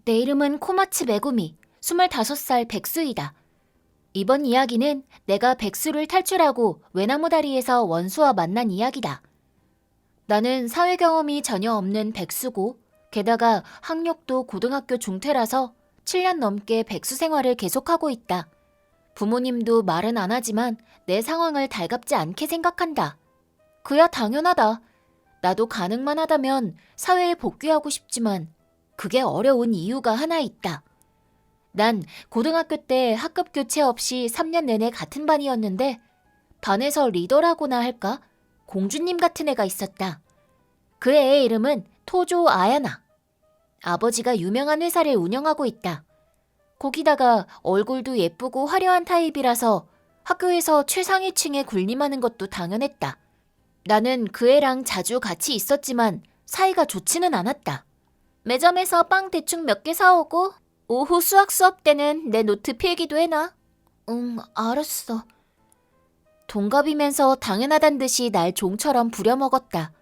내 이름은 코마츠 메구미, 25살 백수이다. 이번 이야기는 내가 백수를 탈출하고 외나무 다리에서 원수와 만난 이야기다. 나는 사회 경험이 전혀 없는 백수고 게다가 학력도 고등학교 중퇴라서 7년 넘게 백수 생활을 계속하고 있다. 부모님도 말은 안 하지만 내 상황을 달갑지 않게 생각한다. 그야 당연하다. 나도 가능만 하다면 사회에 복귀하고 싶지만 그게 어려운 이유가 하나 있다. 난 고등학교 때 학급 교체 없이 3년 내내 같은 반이었는데 반에서 리더라고나 할까? 공주님 같은 애가 있었다. 그 애의 이름은 토조 아야나. 아버지가 유명한 회사를 운영하고 있다. 거기다가 얼굴도 예쁘고 화려한 타입이라서 학교에서 최상위층에 군림하는 것도 당연했다. 나는 그 애랑 자주 같이 있었지만 사이가 좋지는 않았다. 매점에서 빵 대충 몇 개 사오고 오후 수학 수업 때는 내 노트 필기도 해놔. 응, 알았어. 동갑이면서 당연하단 듯이 날 종처럼 부려먹었다.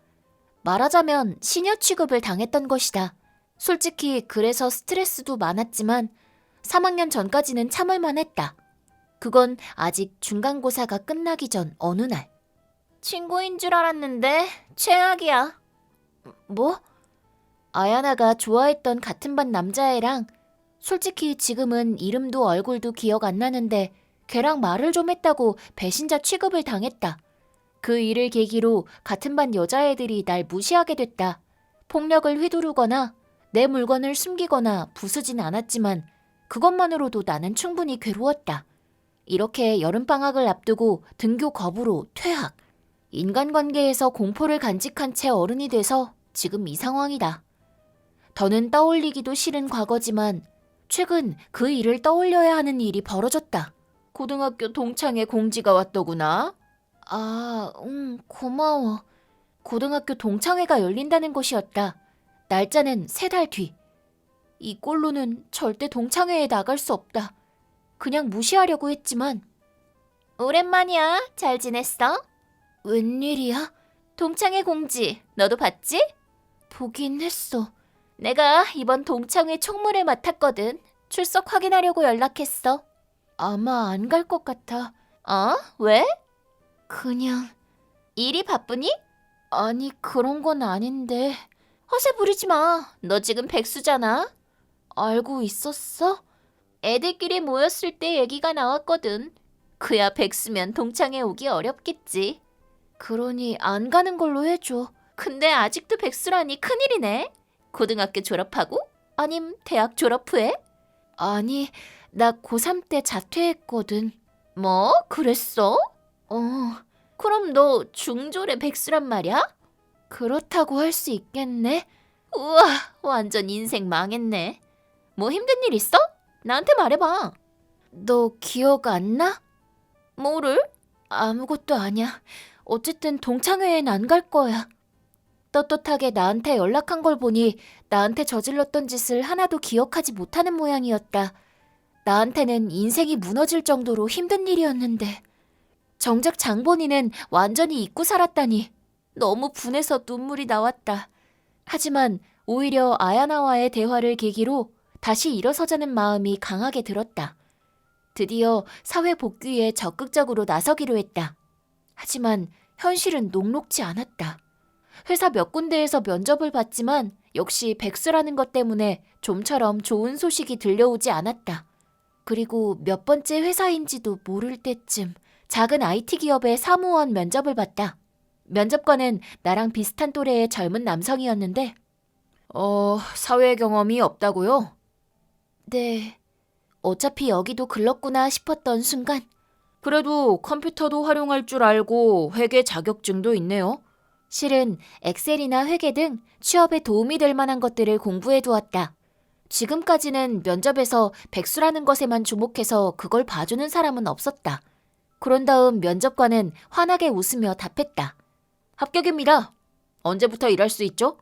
말하자면 시녀 취급을 당했던 것이다. 솔직히 그래서 스트레스도 많았지만 3학년 전까지는 참을만 했다. 그건 아직 중간고사가 끝나기 전 어느 날. 친구인 줄 알았는데 최악이야. 뭐? 아야나가 좋아했던 같은 반 남자애랑 솔직히 지금은 이름도 얼굴도 기억 안 나는데 걔랑 말을 좀 했다고 배신자 취급을 당했다. 그 일을 계기로 같은 반 여자애들이 날 무시하게 됐다. 폭력을 휘두르거나 내 물건을 숨기거나 부수진 않았지만 그것만으로도 나는 충분히 괴로웠다. 이렇게 여름방학을 앞두고 등교 거부로 퇴학. 인간관계에서 공포를 간직한 채 어른이 돼서 지금 이 상황이다. 더는 떠올리기도 싫은 과거지만 최근 그 일을 떠올려야 하는 일이 벌어졌다. 고등학교 동창회 공지가 왔더구나. 아, 고마워. 고등학교 동창회가 열린다는 것이었다. 날짜는 3달 뒤. 이 꼴로는 절대 동창회에 나갈 수 없다. 그냥 무시하려고 했지만. 오랜만이야. 잘 지냈어? 웬일이야? 동창회 공지 너도 봤지? 보긴 했어. 내가 이번 동창회 총무를 맡았거든. 출석 확인하려고 연락했어. 아마 안 갈 것 같아. 어? 왜? 그냥. 일이 바쁘니? 아니, 그런 건 아닌데. 허세 부리지 마. 너 지금 백수잖아. 알고 있었어? 애들끼리 모였을 때 얘기가 나왔거든. 그야 백수면 동창회 오기 어렵겠지. 그러니 안 가는 걸로 해줘. 근데 아직도 백수라니 큰일이네. 고등학교 졸업하고? 아님 대학 졸업 후에? 아니, 나 고3 때 자퇴했거든. 뭐? 그랬어? 어. 그럼 너 중졸의 백수란 말이야? 그렇다고 할 수 있겠네. 우와, 완전 인생 망했네. 뭐 힘든 일 있어? 나한테 말해봐. 너 기억 안 나? 뭐를? 아무것도 아니야. 어쨌든 동창회엔 안 갈 거야. 떳떳하게 나한테 연락한 걸 보니 나한테 저질렀던 짓을 하나도 기억하지 못하는 모양이었다. 나한테는 인생이 무너질 정도로 힘든 일이었는데 정작 장본인은 완전히 잊고 살았다니 너무 분해서 눈물이 나왔다. 하지만 오히려 아야나와의 대화를 계기로 다시 일어서자는 마음이 강하게 들었다. 드디어 사회 복귀에 적극적으로 나서기로 했다. 하지만 현실은 녹록지 않았다. 회사 몇 군데에서 면접을 봤지만 역시 백수라는 것 때문에 좀처럼 좋은 소식이 들려오지 않았다. 그리고 몇 번째 회사인지도 모를 때쯤 작은 IT 기업의 사무원 면접을 봤다. 면접관은 나랑 비슷한 또래의 젊은 남성이었는데 사회 경험이 없다고요? 네. 어차피 여기도 글렀구나 싶었던 순간 그래도 컴퓨터도 활용할 줄 알고 회계 자격증도 있네요. 실은 엑셀이나 회계 등 취업에 도움이 될 만한 것들을 공부해 두었다. 지금까지는 면접에서 백수라는 것에만 주목해서 그걸 봐주는 사람은 없었다. 그런 다음 면접관은 환하게 웃으며 답했다. 합격입니다. 언제부터 일할 수 있죠?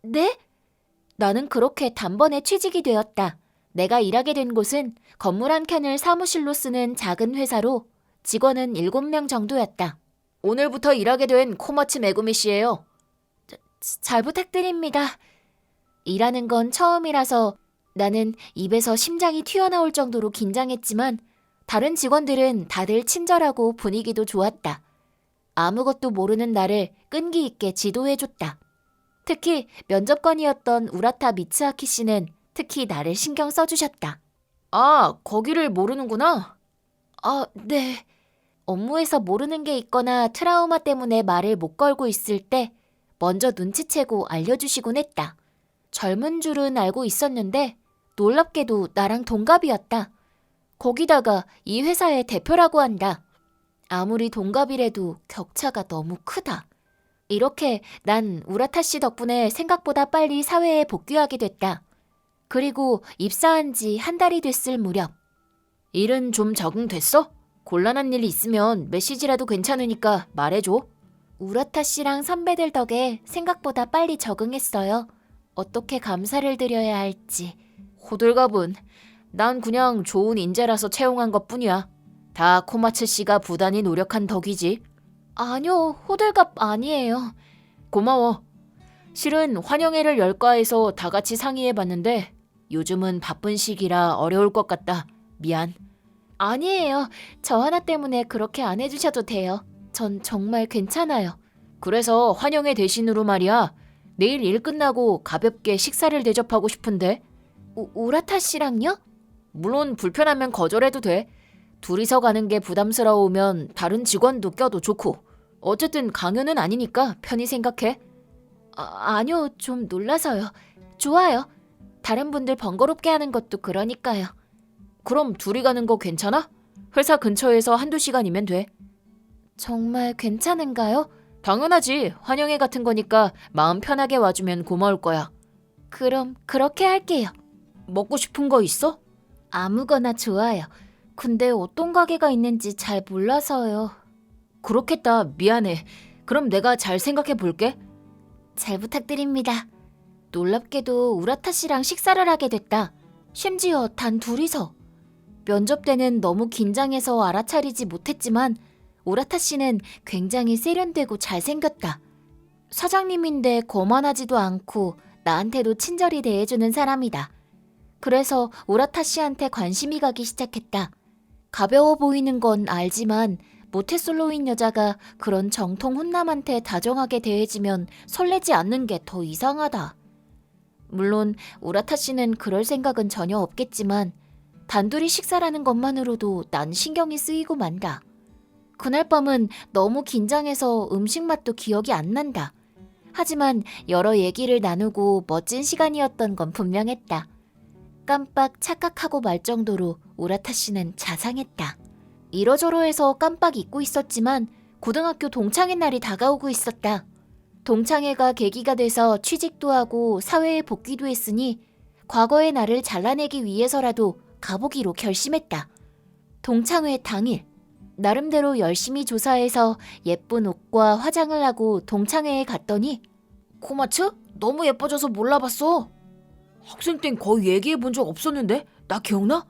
네? 나는 그렇게 단번에 취직이 되었다. 내가 일하게 된 곳은 건물 한 켠을 사무실로 쓰는 작은 회사로 직원은 7명 정도였다. 오늘부터 일하게 된 코마츠 메구미 씨예요. 잘 부탁드립니다. 일하는 건 처음이라서 나는 입에서 심장이 튀어나올 정도로 긴장했지만 다른 직원들은 다들 친절하고 분위기도 좋았다. 아무것도 모르는 나를 끈기 있게 지도해줬다. 특히 면접관이었던 우라타 미츠아키 씨는 특히 나를 신경 써주셨다. 아, 거기를 모르는구나. 아, 네. 업무에서 모르는 게 있거나 트라우마 때문에 말을 못 걸고 있을 때 먼저 눈치채고 알려주시곤 했다. 젊은 줄은 알고 있었는데 놀랍게도 나랑 동갑이었다. 거기다가 이 회사의 대표라고 한다. 아무리 동갑이라도 격차가 너무 크다. 이렇게 난 우라타 씨 덕분에 생각보다 빨리 사회에 복귀하게 됐다. 그리고 입사한 지 한 달이 됐을 무렵. 일은 좀 적응됐어? 곤란한 일 있으면 메시지라도 괜찮으니까 말해줘. 우라타 씨랑 선배들 덕에 생각보다 빨리 적응했어요. 어떻게 감사를 드려야 할지. 호들갑은 난 그냥 좋은 인재라서 채용한 것뿐이야. 다 코마츠 씨가 부단히 노력한 덕이지. 아니요, 호들갑 아니에요. 고마워. 실은 환영회를 열까 해서 다 같이 상의해봤는데 요즘은 바쁜 시기라 어려울 것 같다. 미안. 아니에요. 저 하나 때문에 그렇게 안 해주셔도 돼요. 전 정말 괜찮아요. 그래서 환영회 대신으로 말이야. 내일 일 끝나고 가볍게 식사를 대접하고 싶은데. 우라타 씨랑요? 물론 불편하면 거절해도 돼. 둘이서 가는 게 부담스러우면 다른 직원도 껴도 좋고. 어쨌든 강요는 아니니까 편히 생각해. 아니요, 좀 놀라서요. 좋아요. 다른 분들 번거롭게 하는 것도 그러니까요. 그럼 둘이 가는 거 괜찮아? 회사 근처에서 한두 시간이면 돼. 정말 괜찮은가요? 당연하지. 환영회 같은 거니까 마음 편하게 와주면 고마울 거야. 그럼 그렇게 할게요. 먹고 싶은 거 있어? 아무거나 좋아요. 근데 어떤 가게가 있는지 잘 몰라서요. 그렇겠다. 미안해. 그럼 내가 잘 생각해 볼게. 잘 부탁드립니다. 놀랍게도 우라타 씨랑 식사를 하게 됐다. 심지어 단 둘이서. 면접 때는 너무 긴장해서 알아차리지 못했지만 우라타 씨는 굉장히 세련되고 잘생겼다. 사장님인데 거만하지도 않고 나한테도 친절히 대해주는 사람이다. 그래서 우라타 씨한테 관심이 가기 시작했다. 가벼워 보이는 건 알지만 모태솔로인 여자가 그런 정통 훈남한테 다정하게 대해지면 설레지 않는 게 더 이상하다. 물론 우라타 씨는 그럴 생각은 전혀 없겠지만 단둘이 식사라는 것만으로도 난 신경이 쓰이고 만다. 그날 밤은 너무 긴장해서 음식 맛도 기억이 안 난다. 하지만 여러 얘기를 나누고 멋진 시간이었던 건 분명했다. 깜빡 착각하고 말 정도로 우라타 씨는 자상했다. 이러저러해서 깜빡 잊고 있었지만 고등학교 동창회 날이 다가오고 있었다. 동창회가 계기가 돼서 취직도 하고 사회에 복귀도 했으니 과거의 나를 잘라내기 위해서라도 가보기로 결심했다. 동창회 당일 나름대로 열심히 조사해서 예쁜 옷과 화장을 하고 동창회에 갔더니 코마츠? 너무 예뻐져서 몰라봤어. 학생 땐 거의 얘기해 본 적 없었는데 나 기억나?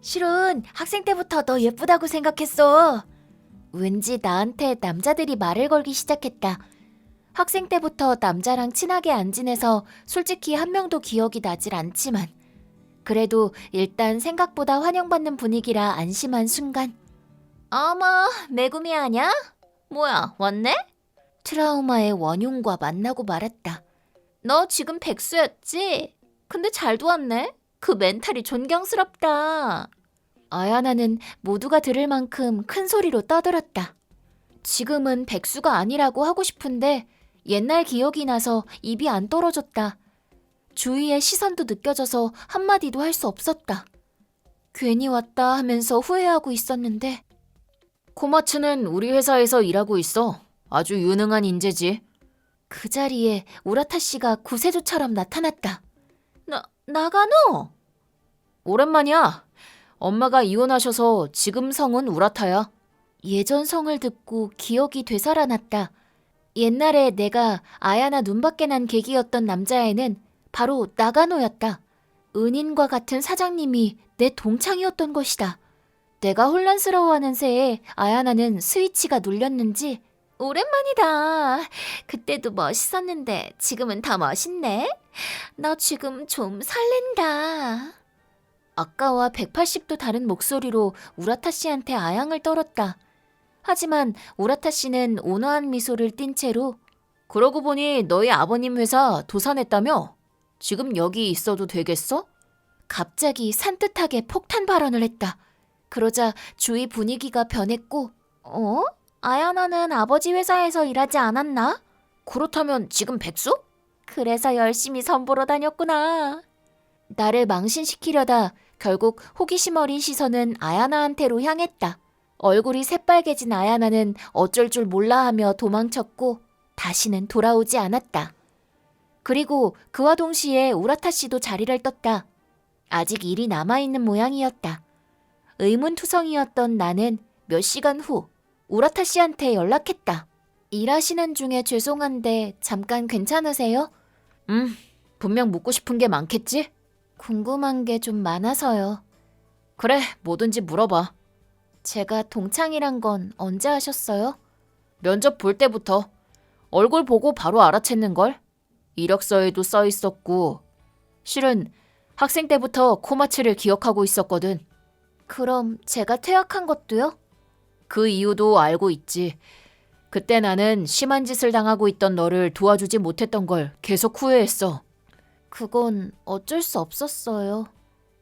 실은 학생 때부터 너 예쁘다고 생각했어. 왠지 나한테 남자들이 말을 걸기 시작했다. 학생 때부터 남자랑 친하게 안 지내서 솔직히 한 명도 기억이 나질 않지만 그래도 일단 생각보다 환영받는 분위기라 안심한 순간 어머, 메구미 아냐? 뭐야, 왔네? 트라우마의 원흉과 만나고 말았다. 너 지금 백수였지? 근데 잘도 왔네? 그 멘탈이 존경스럽다. 아야나는 모두가 들을 만큼 큰 소리로 떠들었다. 지금은 백수가 아니라고 하고 싶은데 옛날 기억이 나서 입이 안 떨어졌다. 주위의 시선도 느껴져서 한마디도 할 수 없었다. 괜히 왔다 하면서 후회하고 있었는데 코마츠는 우리 회사에서 일하고 있어. 아주 유능한 인재지. 그 자리에 우라타 씨가 구세주처럼 나타났다. 나가노? 오랜만이야. 엄마가 이혼하셔서 지금 성은 우라타야. 예전 성을 듣고 기억이 되살아났다. 옛날에 내가 아야나 눈밖에 난 계기였던 남자애는 바로 나가노였다. 은인과 같은 사장님이 내 동창이었던 것이다. 내가 혼란스러워하는 새에 아야나는 스위치가 눌렸는지 오랜만이다. 그때도 멋있었는데 지금은 더 멋있네. 나 지금 좀 설렌다. 아까와 180도 다른 목소리로 우라타 씨한테 아양을 떨었다. 하지만 우라타 씨는 온화한 미소를 띤 채로 그러고 보니 너희 아버님 회사 도산했다며? 지금 여기 있어도 되겠어? 갑자기 산뜻하게 폭탄 발언을 했다. 그러자 주위 분위기가 변했고 아야나는 아버지 회사에서 일하지 않았나? 그렇다면 지금 백수? 그래서 열심히 선보러 다녔구나. 나를 망신시키려다 결국 호기심 어린 시선은 아야나한테로 향했다. 얼굴이 새빨개진 아야나는 어쩔 줄 몰라 하며 도망쳤고 다시는 돌아오지 않았다. 그리고 그와 동시에 우라타 씨도 자리를 떴다. 아직 일이 남아있는 모양이었다. 의문투성이었던 나는 몇 시간 후 우라타 씨한테 연락했다. 일하시는 중에 죄송한데 잠깐 괜찮으세요? 분명 묻고 싶은 게 많겠지? 궁금한 게 좀 많아서요. 그래, 뭐든지 물어봐. 제가 동창이란 건 언제 하셨어요? 면접 볼 때부터. 얼굴 보고 바로 알아챘는걸? 이력서에도 써 있었고. 실은 학생 때부터 코마츠를 기억하고 있었거든. 그럼 제가 퇴학한 것도요? 그 이유도 알고 있지. 그때 나는 심한 짓을 당하고 있던 너를 도와주지 못했던 걸 계속 후회했어. 그건 어쩔 수 없었어요.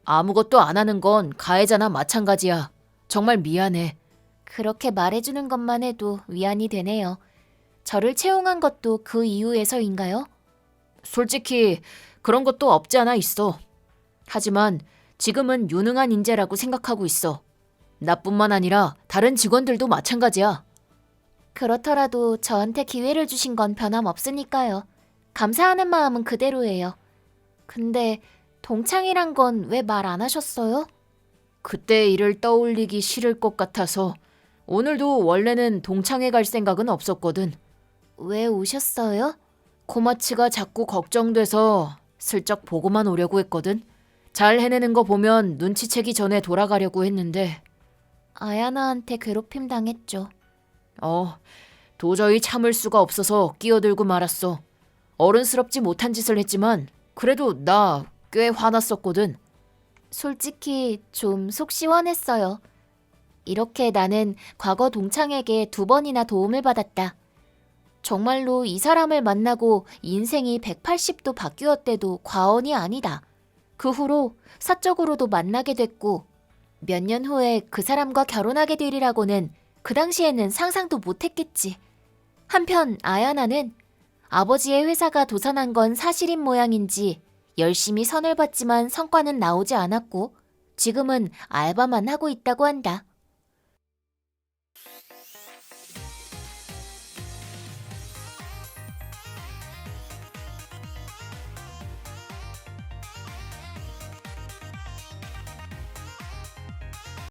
아무것도 안 하는 건 가해자나 마찬가지야. 정말 미안해. 그렇게 말해주는 것만 해도 위안이 되네요. 저를 채용한 것도 그 이유에서인가요? 솔직히 그런 것도 없지 않아 있어. 하지만 지금은 유능한 인재라고 생각하고 있어. 나뿐만 아니라 다른 직원들도 마찬가지야. 그렇더라도 저한테 기회를 주신 건 변함없으니까요. 감사하는 마음은 그대로예요. 근데 동창이란 건 왜 말 안 하셨어요? 그때 일을 떠올리기 싫을 것 같아서. 오늘도 원래는 동창회 갈 생각은 없었거든. 왜 오셨어요? 코마츠가 자꾸 걱정돼서 슬쩍 보고만 오려고 했거든. 잘 해내는 거 보면 눈치채기 전에 돌아가려고 했는데. 아야나한테 괴롭힘 당했죠. 도저히 참을 수가 없어서 끼어들고 말았어. 어른스럽지 못한 짓을 했지만 그래도 나 꽤 화났었거든. 솔직히 좀 속 시원했어요. 이렇게 나는 과거 동창에게 2번이나 도움을 받았다. 정말로 이 사람을 만나고 인생이 180도 바뀌었대도 과언이 아니다. 그 후로 사적으로도 만나게 됐고 몇 년 후에 그 사람과 결혼하게 되리라고는 그 당시에는 상상도 못했겠지. 한편 아야나는 아버지의 회사가 도산한 건 사실인 모양인지 열심히 선을 봤지만 성과는 나오지 않았고 지금은 알바만 하고 있다고 한다.